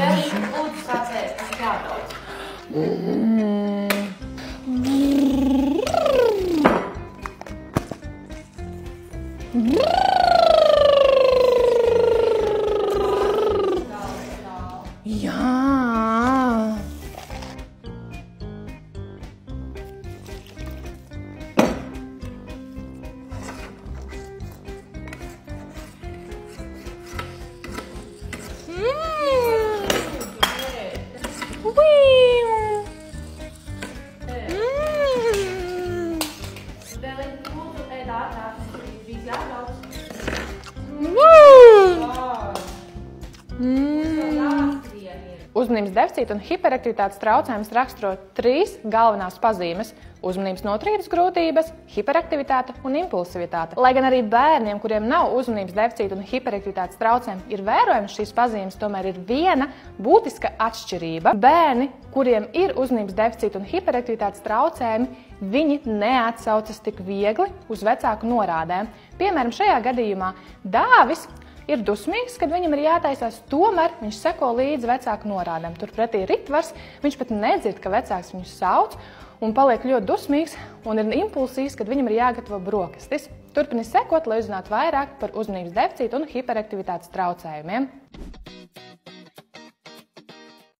Bēlīte, lūdzu, sāc ēst, tas ir jābrauc. Uzmanības deficīta un hiperaktivitātes traucējumus raksturo 3 galvenās pazīmes – uzmanības noturības grūtības, hiperaktivitāte un impulsivitāte. Lai gan arī bērniem, kuriem nav uzmanības deficīta un hiperaktivitātes traucējumi, ir vērojams šīs pazīmes, tomēr ir viena būtiska atšķirība. Bērni, kuriem ir uzmanības deficīta un hiperaktivitātes traucējumi, viņi neatsaucas tik viegli uz vecāku norādēm. Piemēram, šajā gadījumā Dāvis ir dusmīgs, kad viņam ir jātaisās, tomēr viņš seko līdzi vecāku norādēm. Turpretī Ritvars, viņš pat nedzird, ka vecāks viņu sauc un paliek ļoti dusmīgs un ir impulsīvs, kad viņam ir jāgatavo brokastis. Turpini sekot, lai uzzinātu vairāk par uzmanības deficītu un hiperaktivitātes traucējumiem.